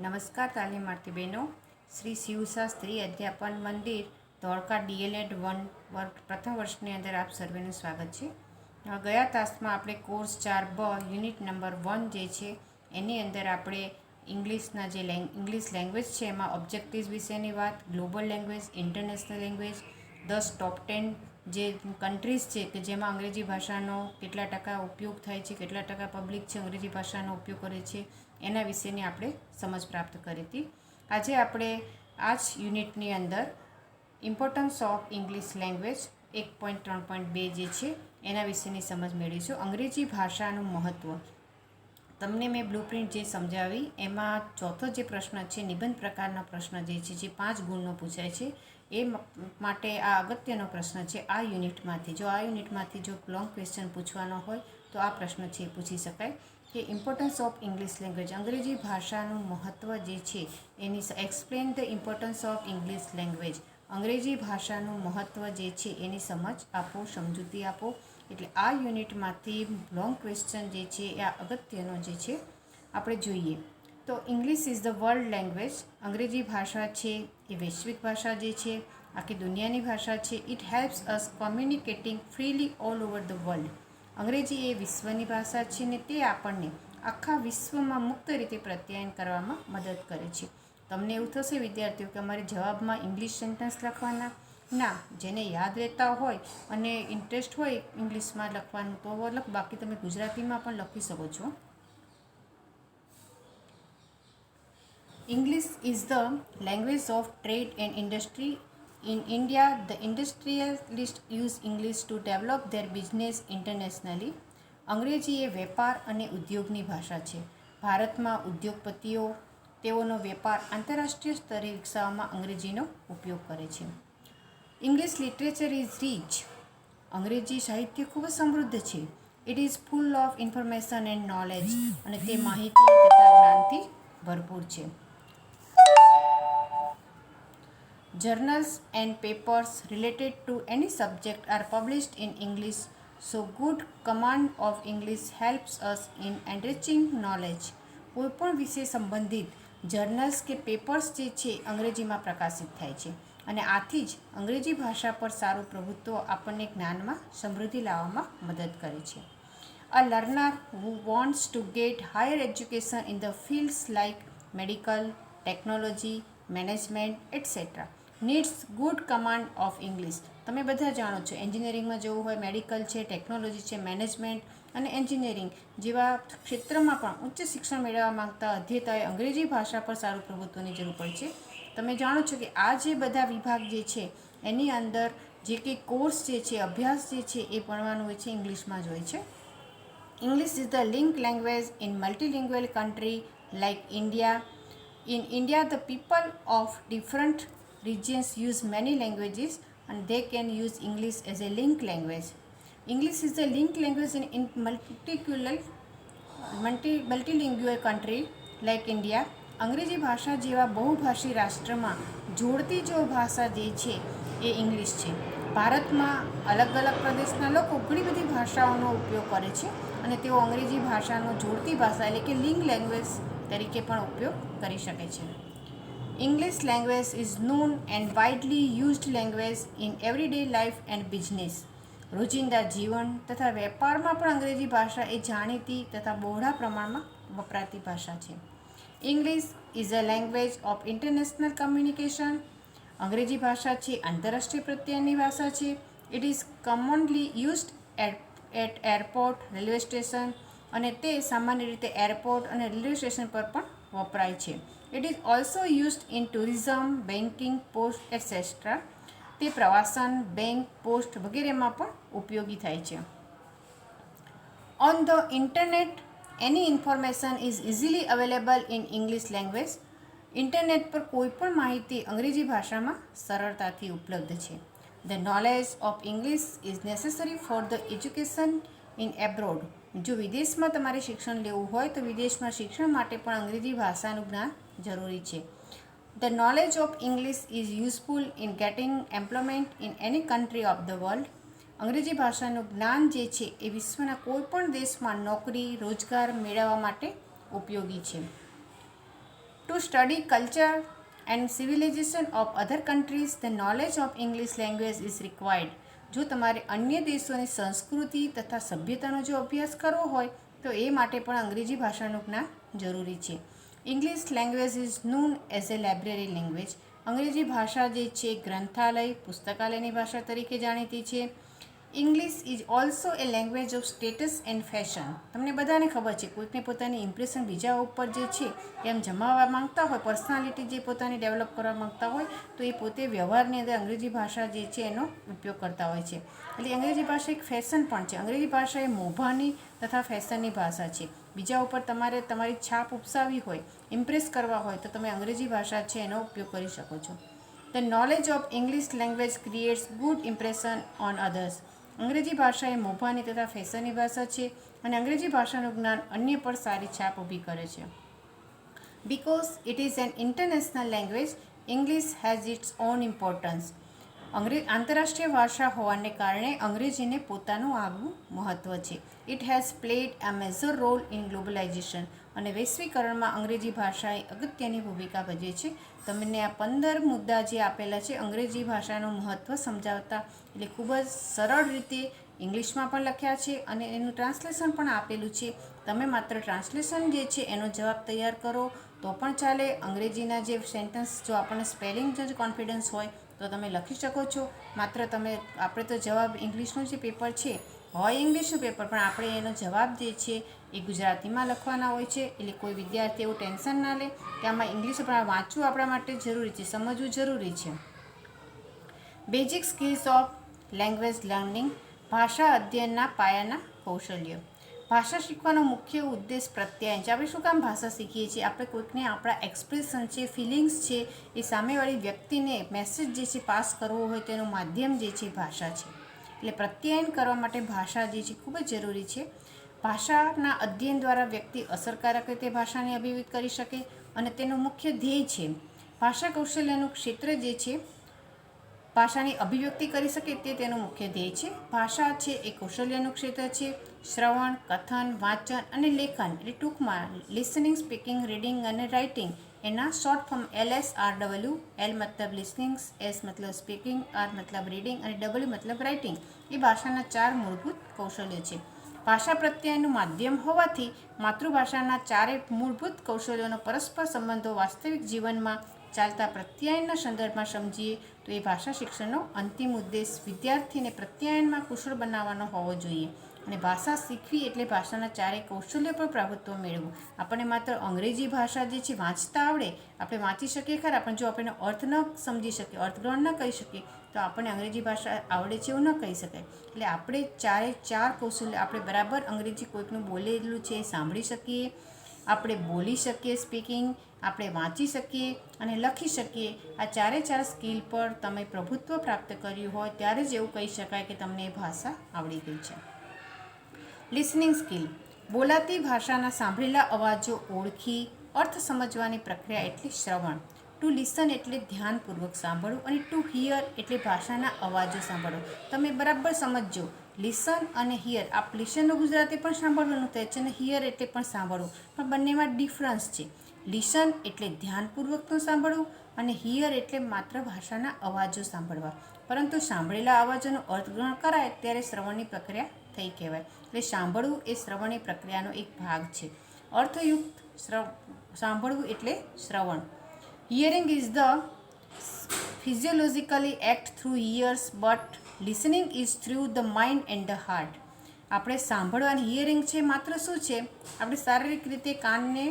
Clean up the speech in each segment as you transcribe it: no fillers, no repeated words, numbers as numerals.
નમસ્કાર તાલીમાર્થી બહેનો. શ્રી શિવશાસ્ત્રી અધ્યાપન મંદિર ધોળકા DLED 1 વર્ગ પ્રથમ વર્ષની અંદર આપ સર્વેનું સ્વાગત છે. ગયા તાસમાં આપણે કોર્સ 4B યુનિટ નંબર 1 જે છે એની અંદર આપણે ઇંગ્લિશના જે ઇંગ્લિશ લેંગ્વેજ છે એમાં ઓબ્જેક્ટિવ્સ વિશેની વાત, ગ્લોબલ લેંગ્વેજ, ઇન્ટરનેશનલ લેંગ્વેજ, 10 ટોપ 10 જે કન્ટ્રીઝ છે કે જેમાં અંગ્રેજી ભાષાનો કેટલા ટકા ઉપયોગ થાય છે, કેટલા ટકા પબ્લિક છે અંગ્રેજી ભાષાનો ઉપયોગ કરે છે, એના વિશેની આપણે સમજ પ્રાપ્ત કરી હતી. આજે આપણે આ જ યુનિટની અંદર ઇમ્પોર્ટન્સ ઓફ ઇંગ્લિશ લેંગ્વેજ 1.3.2 જે છે એના વિશેની સમજ મેળવીશું. અંગ્રેજી ભાષાનું મહત્ત્વ તમને મેં બ્લુપ્રિન્ટ જે સમજાવી એમાં ચોથો જે પ્રશ્ન છે નિબંધ પ્રકારનો પ્રશ્ન જે છે જે 5 ગુણનો પૂછાય છે એ માટે આ અગત્યનો પ્રશ્ન છે. આ યુનિટમાંથી જો લોંગ ક્વેશ્ચન પૂછવાનો હોય તો આ પ્રશ્ન છે એ પૂછી શકાય કે ઇમ્પોર્ટન્સ ઓફ ઇંગ્લિશ લેંગ્વેજ અંગ્રેજી ભાષાનું મહત્ત્વ જે છે એની explain the importance of English language અંગ્રેજી ભાષાનું મહત્ત્વ જે છે એની સમજ આપો, સમજૂતી આપો. એટલે આ યુનિટમાંથી લોંગ ક્વેશ્ચન જે છે એ આ અગત્યનો જે છે આપણે જોઈએ. તો English is the world language અંગ્રેજી ભાષા છે એ વૈશ્વિક ભાષા જે છે આખી દુનિયાની ભાષા છે. It helps us communicating freely all over the world અંગ્રેજી એ વિશ્વની ભાષા છે ને તે આપણને આખા વિશ્વમાં મુક્ત રીતે પ્રત્યાયન કરવામાં મદદ કરે છે. તમને એવું થશે વિદ્યાર્થીઓ કે અમારે જવાબમાં ઇંગ્લિશ સેન્ટેન્સ લખવાના ના, જેને યાદ રહેતા હોય અને ઇન્ટરેસ્ટ હોય ઇંગ્લિશમાં લખવાનું તો લખ, બાકી તમે ગુજરાતીમાં પણ લખી શકો છો. English is the language of trade and industry. In India, the industrialists use English to develop their business internationally. અંગ્રેજી એ વેપાર અને ઉદ્યોગની ભાષા છે. ભારતમાં ઉદ્યોગપતિઓ તેઓનો વેપાર આંતરરાષ્ટ્રીય સ્તરે વિકસાવવામાં અંગ્રેજીનો ઉપયોગ કરે છે. ઇંગ્લિશ લિટરેચર ઇઝ રીચ અંગ્રેજી સાહિત્ય ખૂબ જ સમૃદ્ધ છે. It is full of information and knowledge અને તે માહિતી તથા જ્ઞાનથી ભરપૂર છે. Journals and papers related to any subject are published in English, so good command of English helps us in enriching knowledge. કોઈપણ વિષય સંબંધિત જર્નલ્સ કે પેપર્સ જે છે અંગ્રેજીમાં પ્રકાશિત થાય છે અને આથી જ અંગ્રેજી ભાષા પર સારું પ્રભુત્વ આપણને જ્ઞાનમાં સમૃદ્ધિ લાવવામાં મદદ કરે છે. A learner who wants to get higher education in the fields like medical, technology, management, etc. needs good command of English. તમે બધા જાણો છો એન્જિનિયરિંગમાં જવું હોય, મેડિકલ છે, ટેકનોલોજી છે, મેનેજમેન્ટ અને એન્જિનિયરિંગ જેવા ક્ષેત્રમાં પણ ઉચ્ચ શિક્ષણ મેળવવા માંગતા અધ્યેતાએ અંગ્રેજી ભાષા પર સારું પ્રભુત્વની જરૂર પડે છે. તમે જાણો છો કે આ જે બધા વિભાગ જે છે એની અંદર જે કંઈ કોર્સ જે છે, અભ્યાસ જે છે એ ભણવાનું હોય છે ઇંગ્લિશમાં જ હોય છે. English is the link language in multilingual country like India. In India, the people of different regions use many languages and they can use English as a link language. English is the link language in multilingual country like India. અંગ્રેજી ભાષા જેવા બહુભાષી રાષ્ટ્રમાં જોડતી જો ભાષા જે છે એ English છે. ભારતમાં અલગ અલગ પ્રદેશના લોકો ઘણી બધી ભાષાઓનો ઉપયોગ કરે છે અને તેઓ અંગ્રેજી ભાષાનો જોડતી ભાષા એટલે કે લિંક લેંગ્વેજ તરીકે પણ ઉપયોગ કરી શકે છે. English language is known and widely used language in everyday life and business. રોજિંદા જીવન તથા વેપારમાં પણ અંગ્રેજી ભાષા એ જાણીતી તથા બહોળા પ્રમાણમાં વપરાતી ભાષા છે. English is a language of international communication. અંગ્રેજી ભાષા છે આંતરરાષ્ટ્રીય પ્રત્યાયનની ભાષા છે. It is commonly used at airport, railway station અને તે સામાન્ય રીતે એરપોર્ટ અને રેલવે સ્ટેશન પર પણ વપરાય છે. It is also used in tourism, banking, post etcetera. તે પ્રવાસન, બેંક, પોસ્ટ વગેરેમાં પણ ઉપયોગી થાય છે. On the internet any information is easily available in English language. Internet પર કોઈ પણ માહિતી અંગ્રેજી ભાષામાં સરળતાથી ઉપલબ્ધ છે. The knowledge of English is necessary for the education in abroad. જો વિદેશમાં તમારે શિક્ષણ લેવું હોય તો વિદેશમાં શિક્ષણ માટે પણ અંગ્રેજી ભાષાનું જ્ઞાન જરૂરી છે. The knowledge of English is useful in getting employment in any country of the world. અંગ્રેજી ભાષાનું જ્ઞાન જે છે એ વિશ્વના કોઈપણ દેશમાં નોકરી, રોજગાર મેળવવા માટે ઉપયોગી છે. To study culture and civilization of other countries, the knowledge of English language is required. જો તમારે અન્ય દેશોની સંસ્કૃતિ તથા સભ્યતાનો જો અભ્યાસ કરવો હોય તો એ માટે પણ અંગ્રેજી ભાષાનું જ્ઞાન જરૂરી છે. English language is known as a library language. અંગ્રેજી ભાષા જે છે ગ્રંથાલય પુસ્તકાલયની ભાષા તરીકે જાણીતી છે. English is also a language of status and fashion. તમને બધાને ખબર છે કોઈકને પોતાની ઇમ્પ્રેશન બીજા ઉપર જે છે એમ જમાવવા માંગતા હોય, પર્સનાલિટી જે પોતાની ડેવલપ કરવા માંગતા હોય તો એ પોતે વ્યવહારની અંદર અંગ્રેજી ભાષા જે છે એનો ઉપયોગ કરતા હોય છે. એટલે અંગ્રેજી ભાષા એક ફેશન પણ છે. અંગ્રેજી ભાષા એ મોભાની તથા ફેશનની ભાષા છે. બીજા ઉપર તમારે તમારી છાપ ઉપસાવવી હોય, ઇમ્પ્રેસ કરવા હોય તો તમે અંગ્રેજી ભાષા છે એનો ઉપયોગ કરી શકો છો. The knowledge of English language creates good impression on others. અંગ્રેજી ભાષા એ મોભાની તથા ફેશનની ભાષા છે અને અંગ્રેજી ભાષાનું જ્ઞાન અન્ય પર સારી છાપ ઊભી કરે છે. Because it is an international language, English has its own importance. આંતરરાષ્ટ્રીય ભાષા હોવાને કારણે અંગ્રેજીને પોતાનું આગવું મહત્ત્વ છે. It has played a major role in globalization. અને વૈશ્વિકરણમાં અંગ્રેજી ભાષાએ અગત્યની ભૂમિકા ભજવે છે. તમને આ 15 મુદ્દા જે આપેલા છે અંગ્રેજી ભાષાનું મહત્ત્વ સમજાવતા, એટલે ખૂબ જ સરળ રીતે ઇંગ્લિશમાં પણ લખ્યા છે અને એનું ટ્રાન્સલેશન પણ આપેલું છે. તમે માત્ર ટ્રાન્સલેશન જે છે એનો જવાબ તૈયાર કરો તો પણ ચાલે. અંગ્રેજીના જે સેન્ટેન્સ જો આપણને સ્પેલિંગ જ કોન્ફિડન્સ હોય તો તમે લખી શકો છો. માત્ર તમે આપણે તો જવાબ ઇંગ્લિશનું જે પેપર છે હોય ઇંગ્લિશનું પેપર, પણ આપણે એનો જવાબ જે છે એ ગુજરાતીમાં લખવાના હોય છે. એટલે કોઈ વિદ્યાર્થી એવું ટેન્શન ના લે કે આમાં ઇંગ્લિશ પણ વાંચવું આપણા માટે જરૂરી છે, સમજવું જરૂરી છે. Basic skills of language learning. ભાષા અધ્યયનના પાયાના કૌશલ્ય. ભાષા શીખવાનો મુખ્ય ઉદ્દેશ પ્રત્યાયન છે. આપણે શું કામ ભાષા શીખીએ છીએ? આપણે કોઈકને આપણા એક્સપ્રેશન છે, ફિલિંગ્સ છે, એ સામેવાળી વ્યક્તિને મેસેજ જે છે પાસ કરવો હોય તેનું માધ્યમ જે છે ભાષા છે. એટલે પ્રત્યાયન કરવા માટે ભાષા જે છે ખૂબ જ જરૂરી છે. ભાષાના અધ્યયન દ્વારા વ્યક્તિ અસરકારક રીતે ભાષાને અભિવ્યક્ત કરી શકે અને તેનું મુખ્ય ધ્યેય છે ભાષા કૌશલ્યનું ક્ષેત્ર જે છે ભાષાની અભિવ્યક્તિ કરી શકે તે તેનું મુખ્ય ધ્યેય છે. ભાષા છે એ કૌશલ્યનું ક્ષેત્ર છે. શ્રવણ, કથન, વાંચન અને લેખન, એટલે ટૂંકમાં લિસનિંગ, સ્પીકિંગ, રીડિંગ અને રાઇટિંગ એના શોર્ટ ફોર્મ LSRW. L મતલબ લિસનિંગ, S મતલબ સ્પીકિંગ, R મતલબ રીડિંગ અને W મતલબ રાઇટિંગ એ ભાષાના 4 મૂળભૂત કૌશલ્યો છે. ભાષા પ્રત્યાયનનું માધ્યમ હોવાથી માતૃભાષાના 4 મૂળભૂત કૌશલ્યોનો પરસ્પર સંબંધો વાસ્તવિક જીવનમાં ચાલતા પ્રત્યાયનના સંદર્ભમાં સમજીએ તો એ ભાષા શિક્ષણનો અંતિમ ઉદ્દેશ વિદ્યાર્થીને પ્રત્યાયનમાં કુશળ બનાવવાનો હોવો જોઈએ. અને ભાષા શીખવી એટલે ભાષાના 4 કૌશલ્યો પર પ્રભુત્વ મેળવવું. આપણને માત્ર અંગ્રેજી ભાષા જે છે વાંચતા આવડે, આપણે વાંચી શકીએ ખરા, પણ જો આપણે અર્થ ન સમજી શકીએ, અર્થગ્રહણ ન કરી શકીએ તો આપણને અંગ્રેજી ભાષા આવડે છે એવું ન કહી શકાય. એટલે આપણે 4 કૌશલ્ય આપણે બરાબર અંગ્રેજી કોઈકનું બોલેલું છે એ સાંભળી શકીએ, આપણે બોલી શકીએ સ્પીકિંગ, આપણે વાંચી શકીએ અને લખી શકીએ. આ 4 સ્કિલ પર તમે પ્રભુત્વ પ્રાપ્ત કર્યું હોય ત્યારે જ એવું કહી શકાય કે તમને એ ભાષા આવડી ગઈ છે. Listening skill. બોલાતી ભાષાના સાંભળેલા અવાજો ઓળખી અર્થ સમજવાની પ્રક્રિયા એટલે શ્રવણ. ટુ લિસન એટલે ધ્યાનપૂર્વક સાંભળવું અને ટુ હિયર એટલે ભાષાના અવાજો સાંભળો. તમે બરાબર સમજજો, લિસન અને હિયર. આપ લિસનનું ગુજરાતી પણ સાંભળવાનું થાય છે અને હિયર એટલે પણ સાંભળવું, પણ બંનેમાં ડિફરન્સ છે. લિસન એટલે ધ્યાનપૂર્વકનું સાંભળવું અને હિયર એટલે માત્ર ભાષાના અવાજો સાંભળવા. પરંતુ સાંભળેલા અવાજોનું અર્થગ્રહણ કરાય ત્યારે શ્રવણની પ્રક્રિયા થઈ કહેવાય. એટલે સાંભળવું એ શ્રવણની પ્રક્રિયાનો એક ભાગ છે. અર્થયુક્ત સાંભળવું એટલે શ્રવણ. Hearing is the physiologically act through ears but listening is through the mind and the heart. આપણે સાંભળવાની હિયરિંગ છે માત્ર શું છે, આપણે શારીરિક રીતે કાનને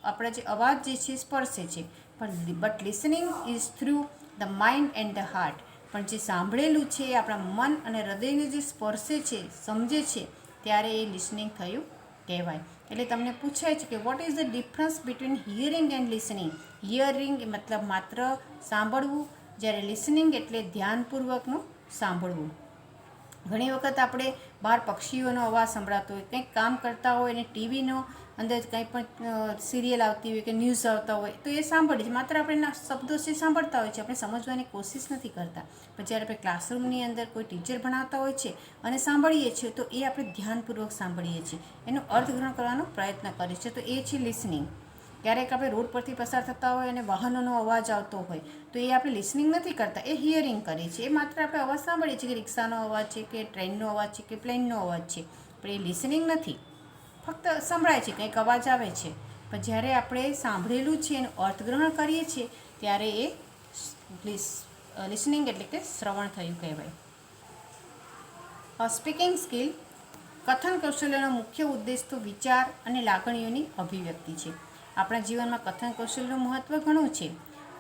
આપણા જે અવાજ જે છે સ્પર્શે છે, પણ but listening is through the mind and the heart. પણ જે સાંભળેલું છે એ આપણા મન અને હૃદયને જે સ્પર્શે છે, સમજે છે, ત્યારે એ લિસનિંગ થયું કહેવાય. એટલે તમને પૂછાય છે કે what is the difference between hearing and listening. Hearing મતલબ માત્ર સાંભળવું, જ્યારે લિસનિંગ એટલે ધ્યાનપૂર્વકનું સાંભળવું. ઘણી વખત આપણે બહાર પક્ષીઓનો અવાજ સંભળાતો હોય, કંઈક કામ કરતા હોય અને ટીવીનો અંદર કંઈ પણ સિરિયલ આવતી હોય કે ન્યૂઝ આવતા હોય તો એ સાંભળીએ છીએ. માત્ર આપણે શબ્દો છે સાંભળતા હોય છે, આપણે સમજવાની કોશિશ નથી કરતા. પણ જ્યારે આપણે ક્લાસરૂમની અંદર કોઈ ટીચર ભણાવતા હોય છે અને સાંભળીએ છીએ તો એ આપણે ધ્યાનપૂર્વક સાંભળીએ છીએ, એનું અર્થગ્રહણ કરવાનો પ્રયત્ન કરીએ છીએ, તો એ છે લિસનિંગ. ક્યારેક આપણે રોડ પરથી પસાર થતા હોય અને વાહનોનો અવાજ આવતો હોય તો એ આપણે લિસનિંગ નથી કરતા, એ હિયરિંગ કરીએ છીએ. એ માત્ર આપણે અવાજ સાંભળીએ છીએ કે રિક્ષાનો અવાજ છે કે ટ્રેનનો અવાજ છે કે પ્લેનનો અવાજ છે, પણ એ લિસનિંગ નથી. ફક્ત સંભળાય છે, કંઈક અવાજ આવે છે, પણ જ્યારે આપણે સાંભળેલું છે એનું અર્થગ્રહણ કરીએ છીએ ત્યારે એ લિસનિંગ એટલે કે શ્રવણ થયું કહેવાય. Speaking skill. કથન કૌશલ્યનો મુખ્ય ઉદ્દેશ તો વિચાર અને લાગણીઓની અભિવ્યક્તિ છે. આપણા જીવનમાં કથન કૌશલ્યનું મહત્ત્વ ઘણું છે.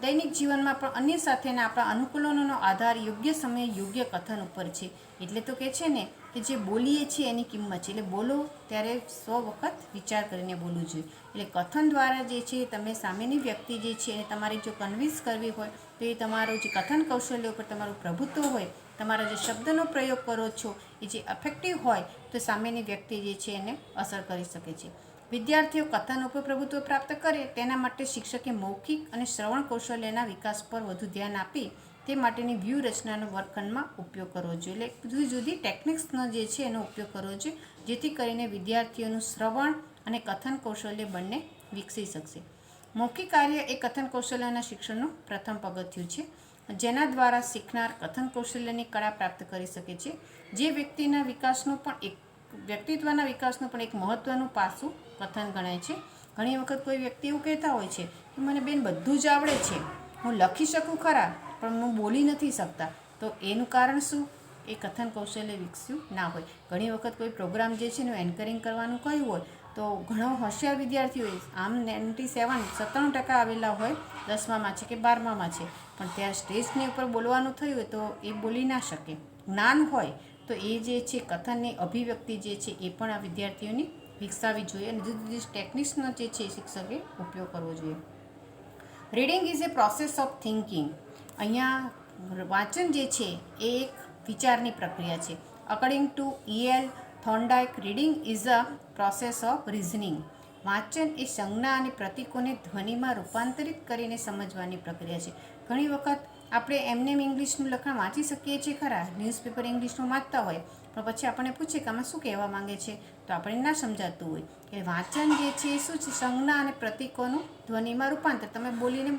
દૈનિક જીવનમાં પણ અન્ય સાથેના આપણા અનુકૂલનોનો આધાર યોગ્ય સમયે યોગ્ય કથન ઉપર છે. એટલે તો કહે છે ને કે જે બોલીએ છીએ એની કિંમત છે. એટલે બોલો ત્યારે 100 વખત વિચાર કરીને બોલવું જોઈએ. એટલે કથન દ્વારા જે છે તમે સામેની વ્યક્તિ જે છે એને તમારે જો કન્વિન્સ કરવી હોય તો એ તમારું જે કથન કૌશલ્ય ઉપર તમારું પ્રભુત્વ હોય, તમારા જે શબ્દનો પ્રયોગ કરો છો એ જે અફેક્ટિવ હોય તો સામેની વ્યક્તિ જે છે એને અસર કરી શકે છે. વિદ્યાર્થીઓ કથન ઉપર પ્રભુત્વ પ્રાપ્ત કરે તેના માટે શિક્ષકે મૌખિક અને શ્રવણ કૌશલ્યના વિકાસ પર વધુ ધ્યાન આપી તે માટેની વ્યૂહરચનાનો વર્ગખંડમાં ઉપયોગ કરવો જોઈએ. એટલે જુદી જુદી ટેકનિક્સનો જે છે એનો ઉપયોગ કરવો જોઈએ, જેથી કરીને વિદ્યાર્થીઓનું શ્રવણ અને કથન કૌશલ્ય બંને વિકસી શકશે. મૌખિક કાર્ય એ કથન કૌશલ્યના શિક્ષણનું પ્રથમ પગથિયું છે, જેના દ્વારા શીખનાર કથન કૌશલ્યની કળા પ્રાપ્ત કરી શકે છે. જે વ્યક્તિના વિકાસનું પણ વ્યક્તિત્વના વિકાસનું પણ એક મહત્ત્વનું પાસું કથન ગણાય છે. ઘણી વખત કોઈ વ્યક્તિ એવું કહેતા હોય છે કે મને બેન બધું જ આવડે છે, હું લખી શકું ખરા પણ હું બોલી નથી શકતા. તો એનું કારણ શું? એ કથન કૌશલ્ય વિકસ્યું ના હોય. ઘણી વખત કોઈ પ્રોગ્રામ જે છે એનું એન્કરિંગ કરવાનું કહ્યું હોય તો ઘણો હોશિયાર વિદ્યાર્થીઓ આમ 97% આવેલા હોય 10મામાં છે કે 12મામાં છે, પણ ત્યાં સ્ટેજની ઉપર બોલવાનું થયું હોય તો એ બોલી ના શકે. જ્ઞાન હોય તો એ જે છે કથનની અભિવ્યક્તિ જે છે એ પણ આ વિદ્યાર્થીઓની વિકસાવવી જોઈએ અને જુદી જુદી ટેકનિક્સનો જે છે શિક્ષકે ઉપયોગ કરવો જોઈએ. Reading is a process of thinking. અહીંયા વાંચન જે છે એ એક વિચારની પ્રક્રિયા છે. According to E.L. Thorndike, reading is a process of reasoning. વાંચન એ સંજ્ઞા અને પ્રતીકોને ધ્વનિમાં રૂપાંતરિત કરીને સમજવાની પ્રક્રિયા છે. ઘણી વખત આપણે એમને ઇંગ્લિશનું લખાણ વાંચી શકીએ છીએ ખરા, ન્યૂઝપેપર ઇંગ્લિશનું વાંચતા હોય, પણ પછી આપણને પૂછે કે આમાં શું કહેવા માંગે છે તો આપણને ના સમજાતું હોય. કે વાંચન જે છે એ શું છે? સંજ્ઞા અને પ્રતીકોનું ધ્વનિમાં રૂપાંતર. તમે બોલીને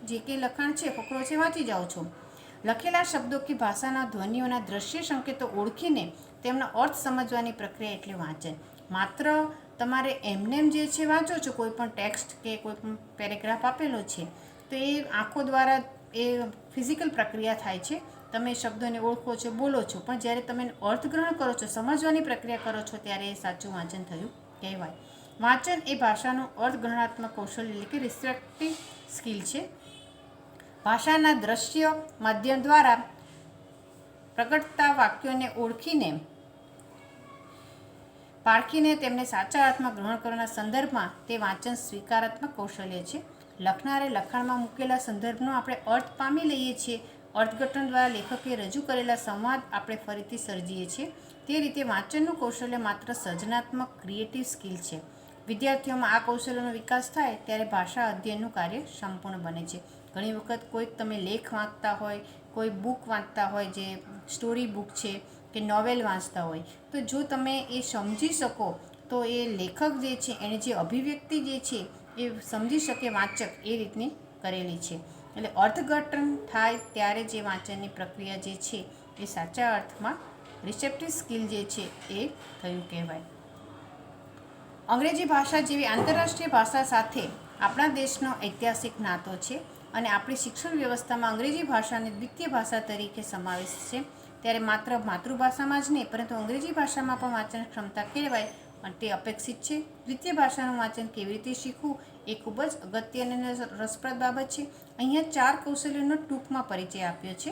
જે કંઈ લખાણ છે ફકરો છે વાંચી જાઓ છો. લખેલા શબ્દો કે ભાષાના ધ્વનિઓના દ્રશ્ય સંકેતો ઓળખીને તેમનો અર્થ સમજવાની પ્રક્રિયા એટલે વાંચન. માત્ર તમારે એમનેમ જે છે વાંચો છો કોઈ પણ ટેક્સ્ટ કે કોઈ પણ પેરેગ્રાફ આપેલો છે તો એ આંખો દ્વારા એ ફિઝિકલ પ્રક્રિયા થાય છે. તમે શબ્દોને ઓળખો છો, બોલો છો, પણ જ્યારે તમે અર્થગ્રહણ કરો છો, સમજવાની પ્રક્રિયા કરો છો ત્યારે એ સાચું વાંચન થયું કહેવાય. વાંચન એ ભાષાનું અર્થગ્રહણાત્મક કૌશલ્ય એટલે કે રિસેપ્ટિવ સ્કિલ છે. ભાષાના દ્રશ્ય માધ્યમ દ્વારા પ્રગટતા વાક્યોને ઓળખીને પારખીને તેમને સાચા અર્થમાં ગ્રહણ કરવાના સંદર્ભમાં તે વાંચન સ્વીકારાત્મક કૌશલ્ય છે. લખનારે લખાણમાં મૂકેલા સંદર્ભનો આપણે અર્થ પામી લઈએ છીએ. અર્થઘટન દ્વારા લેખકે રજૂ કરેલા સંવાદ આપણે ફરીથી સર્જીએ છીએ. તે રીતે વાંચનનું કૌશલ્ય માત્ર સર્જનાત્મક ક્રિએટિવ સ્કિલ છે. વિદ્યાર્થીઓમાં આ કૌશલ્યનો વિકાસ થાય ત્યારે ભાષા અધ્યયનનું કાર્ય સંપૂર્ણ બને છે. ઘણી વખત કોઈક તમે લેખ વાંચતા હોય, કોઈ બુક વાંચતા હોય, જે સ્ટોરી બુક છે કે નોવેલ વાંચતા હોય, તો જો તમે એ સમજી શકો તો એ લેખક જે છે એને જે અભિવ્યક્તિ જે છે એ સમજી શકે વાંચક એ રીતની કરેલી છે. એટલે અર્થઘટન થાય ત્યારે જે વાંચનની પ્રક્રિયા જે છે એ સાચા અર્થમાં રિસેપ્ટિવ સ્કિલ જે છે એ થયું કહેવાય. અંગ્રેજી ભાષા જેવી આંતરરાષ્ટ્રીય ભાષા સાથે આપણા દેશનો ઐતિહાસિક નાતો છે અને આપણી શિક્ષણ વ્યવસ્થામાં અંગ્રેજી ભાષાને દ્વિતીય ભાષા તરીકે સમાવેશ છે. ત્યારે માત્ર માતૃભાષામાં જ નહીં પરંતુ અંગ્રેજી ભાષામાં પણ વાંચન ક્ષમતા કેળવાય અને તે અપેક્ષિત છે. દ્વિતીય ભાષાનું વાંચન કેવી રીતે શીખવું એ ખૂબ જ અગત્યની અને રસપ્રદ બાબત છે. અહીંયા 4 કૌશલ્યોનો ટૂંકમાં પરિચય આપ્યો છે: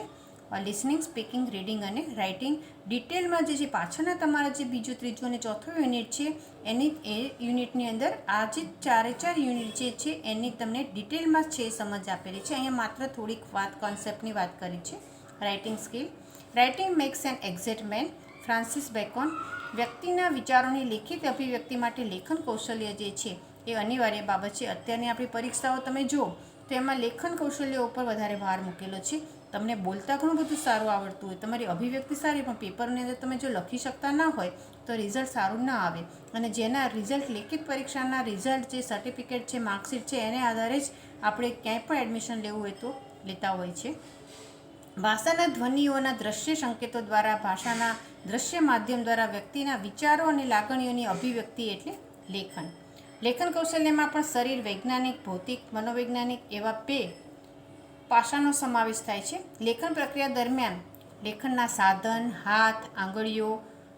લિસનિંગ, સ્પીકિંગ, રીડિંગ અને રાઇટિંગ. ડિટેલમાં જે પાછળના તમારા જે બીજો, ત્રીજો અને ચોથો યુનિટ છે એની એ યુનિટની અંદર આ જે 4 યુનિટ જે છે એની તમને ડિટેલમાં છે સમજ આપેલી છે. અહીંયા માત્ર થોડીક કોન્સેપ્ટની વાત કરી છે. Writing skill. Writing makes an exact man. Francis Bacon. વ્યક્તિના વિચારોની લેખિત અભિવ્યક્તિ માટે લેખન કૌશલ્ય જે છે એ અનિવાર્ય બાબત છે. અત્યારની આપણી પરીક્ષાઓ તમે જુઓ તો એમાં લેખન કૌશલ્ય ઉપર વધારે ભાર મૂકેલો છે. તમને બોલતા ઘણું બધું સારું આવડતું હોય, તમારી અભિવ્યક્તિ સારી, પણ પેપરની અંદર તમે જો લખી શકતા ના હોય તો રિઝલ્ટ સારું ના આવે. અને જેના રિઝલ્ટ લેખિત પરીક્ષાના રિઝલ્ટ જે સર્ટિફિકેટ છે, માર્કશીટ છે, એને આધારે જ આપણે ક્યાંય પણ એડમિશન લેવું હોય તો લેતા હોય છે. ભાષાના ધ્વનિઓના દ્રશ્ય સંકેતો દ્વારા, ભાષાના દ્રશ્ય માધ્યમ દ્વારા વ્યક્તિના વિચારો અને લાગણીઓની અભિવ્યક્તિ એટલે લેખન. લેખન કૌશલ્યમાં પણ શરીર, વૈજ્ઞાનિક, ભૌતિક, મનોવૈજ્ઞાનિક એવા 2 પાસાનો સમાવેશ થાય છે. લેખન પ્રક્રિયા દરમિયાન લેખનના સાધન, હાથ, આંગળીઓ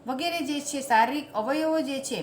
વગેરે જે છે, શારીરિક અવયવો જે છે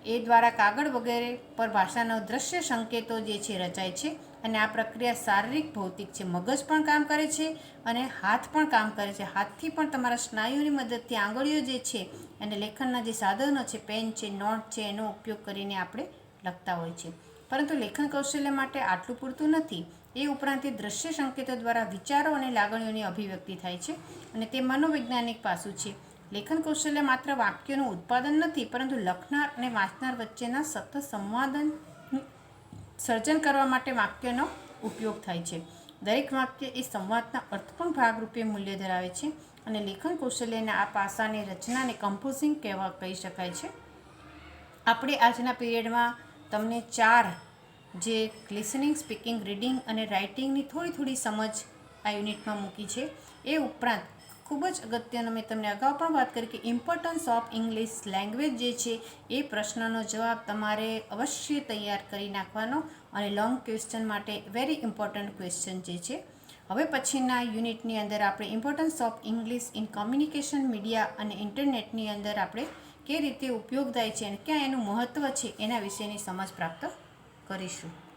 એ દ્વારા કાગળ વગેરે પર ભાષાનો દ્રશ્ય સંકેતો જે છે રચાય છે. અને આ પ્રક્રિયા શારીરિક, ભૌતિક છે. મગજ પણ કામ કરે છે અને હાથ પણ કામ કરે છે. હાથથી પણ તમારા સ્નાયુની મદદથી આંગળીઓ જે છે અને લેખનના જે સાધનો છે, પેન છે, નોટ છે, એનો ઉપયોગ કરીને આપણે લખતા હોય છે. પરંતુ લેખન કૌશલ્ય માટે આટલું પૂરતું નથી. એ ઉપરાંત દ્રશ્ય સંકેતો દ્વારા વિચારો અને લાગણીઓની અભિવ્યક્તિ થાય છે અને તે મનોવૈજ્ઞાનિક પાસું છે. લેખન કૌશલ્ય માત્ર વાક્યોનું ઉત્પાદન નથી, પરંતુ લખનાર અને વાંચનાર વચ્ચેના સતત સંવાદન સર્જન કરવા માટે વાક્યનો ઉપયોગ થાય છે. દરેક વાક્ય એ સંવાદના અર્થપૂર્ણ ભાગરૂપે મૂલ્ય ધરાવે છે અને લેખન કૌશલ્યના આ પાસાની રચનાને કમ્પોઝિંગ કહી શકાય છે. આપણે આજના પીરિયડમાં તમને 4 જે લિસનિંગ, સ્પીકિંગ, રીડિંગ અને રાઇટિંગની થોડી સમજ આ યુનિટમાં મૂકી છે. એ ઉપરાંત ખૂબ જ અગત્યનો મેં તમને અગાઉ પણ વાત કરી કે ઇમ્પોર્ટન્સ ઓફ ઇંગ્લિશ લેંગ્વેજ જે છે એ પ્રશ્નનો જવાબ તમારે અવશ્ય તૈયાર કરી નાખવાનો અને લોંગ ક્વેશ્ચન માટે વેરી ઇમ્પોર્ટન્ટ ક્વેશ્ચન જે છે. હવે પછીના યુનિટની અંદર આપણે importance of English in communication media અને ઇન્ટરનેટની અંદર આપણે કઈ રીતે ઉપયોગ થાય છે અને ક્યાં એનું મહત્ત્વ છે એના વિશેની સમજ પ્રાપ્ત કરીશું.